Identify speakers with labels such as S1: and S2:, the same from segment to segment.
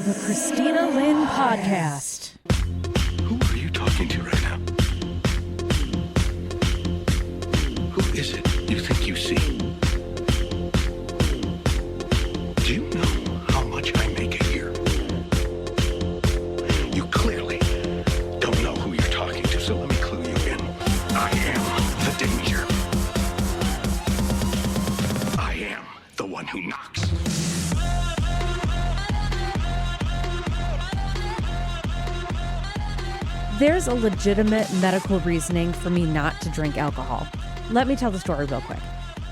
S1: The Christina Lynne Podcast.
S2: Who are you talking to right now? Who is it you think you see? Do you know how much I make a year? You clearly don't know who you're talking to, so let me clue you in. I am the danger. I am the one who knocks.
S1: There's a legitimate medical reasoning for me not to drink alcohol. Let me tell the story real quick.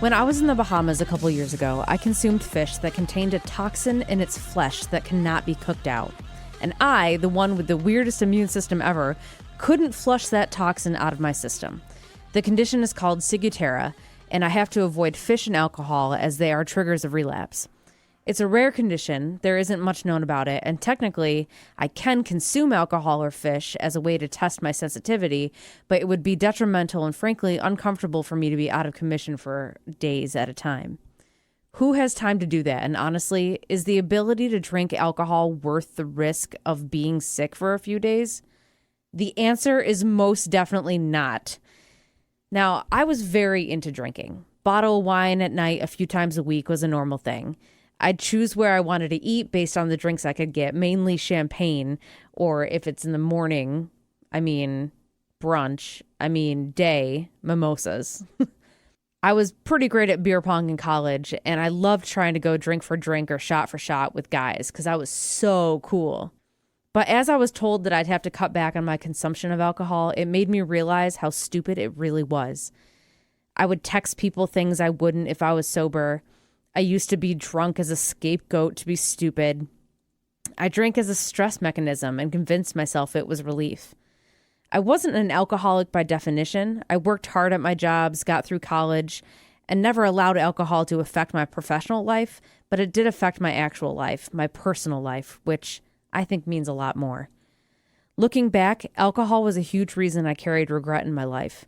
S1: When I was in the Bahamas a couple years ago, I consumed fish that contained a toxin in its flesh that cannot be cooked out. And I, the one with the weirdest immune system ever, couldn't flush that toxin out of my system. The condition is called ciguatera, and I have to avoid fish and alcohol as they are triggers of relapse. It's a rare condition, there isn't much known about it, and technically, I can consume alcohol or fish as a way to test my sensitivity, but it would be detrimental and frankly uncomfortable for me to be out of commission for days at a time. Who has time to do that? And honestly, is the ability to drink alcohol worth the risk of being sick for a few days? The answer is most definitely not. Now, I was very into drinking. Bottle of wine at night a few times a week was a normal thing. I'd choose where I wanted to eat based on the drinks I could get, mainly champagne, or if it's in the morning, brunch, day, mimosas. I was pretty great at beer pong in college, and I loved trying to go drink for drink or shot for shot with guys because I was so cool. But as I was told that I'd have to cut back on my consumption of alcohol, it made me realize how stupid it really was. I would text people things I wouldn't if I was sober. I used to be drunk as a scapegoat to be stupid. I drank as a stress mechanism and convinced myself it was relief. I wasn't an alcoholic by definition. I worked hard at my jobs, got through college, and never allowed alcohol to affect my professional life, but it did affect my actual life, my personal life, which I think means a lot more. Looking back, alcohol was a huge reason I carried regret in my life.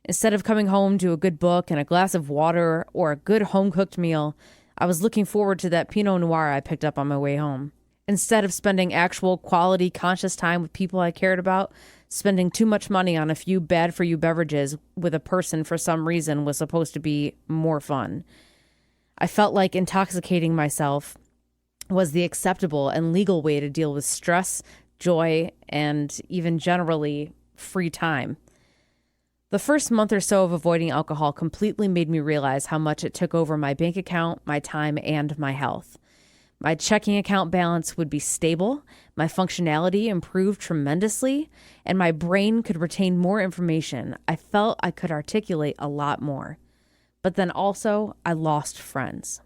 S1: Instead of coming home to a good book and a glass of water or a good home-cooked meal, I was looking forward to that Pinot Noir I picked up on my way home. Instead of spending actual quality, conscious time with people I cared about, spending too much money on a few bad-for-you beverages with a person for some reason was supposed to be more fun. I felt like intoxicating myself was the acceptable and legal way to deal with stress, joy, and even generally free time. The first month or so of avoiding alcohol completely made me realize how much it took over my bank account, my time, and my health. My checking account balance would be stable, my functionality improved tremendously, and my brain could retain more information. I felt I could articulate a lot more. But then also, I lost friends.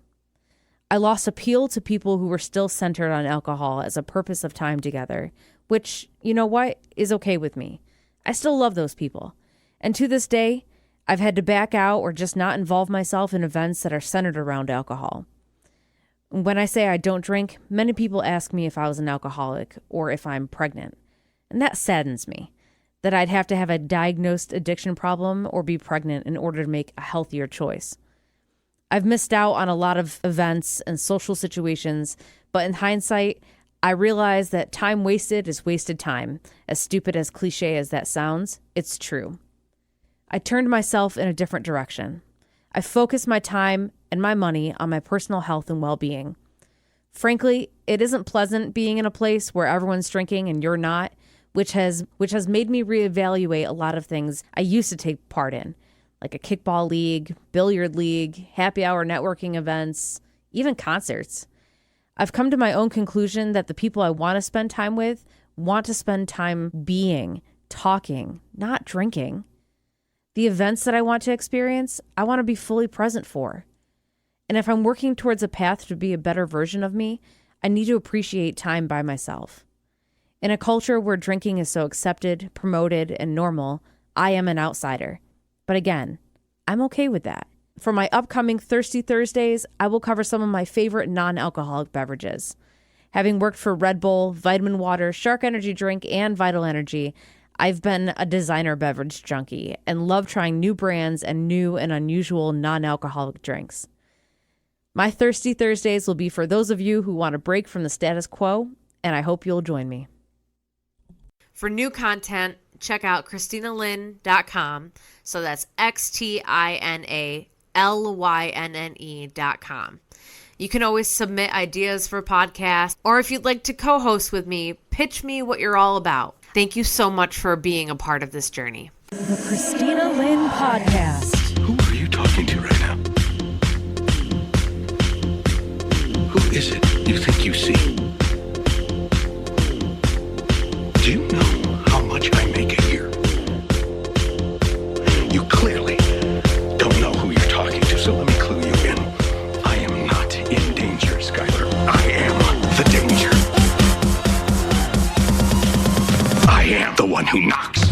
S1: I lost appeal to people who were still centered on alcohol as a purpose of time together, which, you know what, is okay with me. I still love those people. And to this day, I've had to back out or just not involve myself in events that are centered around alcohol. When I say I don't drink, many people ask me if I was an alcoholic or if I'm pregnant. And that saddens me, that I'd have to have a diagnosed addiction problem or be pregnant in order to make a healthier choice. I've missed out on a lot of events and social situations, but in hindsight, I realize that time wasted is wasted time. As stupid as cliche as that sounds, it's true. I turned myself in a different direction. I focused my time and my money on my personal health and well-being. Frankly, it isn't pleasant being in a place where everyone's drinking and you're not, which has made me reevaluate a lot of things I used to take part in, like a kickball league, billiard league, happy hour networking events, even concerts. I've come to my own conclusion that the people I want to spend time with want to spend time being, talking, not drinking. The events that I want to experience, I want to be fully present for. And if I'm working towards a path to be a better version of me, I need to appreciate time by myself. In a culture where drinking is so accepted, promoted, and normal, I am an outsider. But again, I'm okay with that. For my upcoming Thirsty Thursdays, I will cover some of my favorite non-alcoholic beverages. Having worked for Red Bull, Vitamin Water, Shark Energy Drink, and Vital Energy, I've been a designer beverage junkie and love trying new brands and new and unusual non-alcoholic drinks. My Thirsty Thursdays will be for those of you who want to break from the status quo and I hope you'll join me.
S3: For new content, check out ChristinaLynne.com. So that's XTINALYNNE.com. You can always submit ideas for podcasts, or if you'd like to co-host with me, pitch me what you're all about. Thank you so much for being a part of this journey.
S1: The Christina Lynne Podcast.
S2: Who are you talking to right now? Who is it you think you see? Do you know how much I make a year? You clearly don't know who you're talking to, so let me clue you in. I am not in danger, Skylar. I am the danger. I am the one who knocks.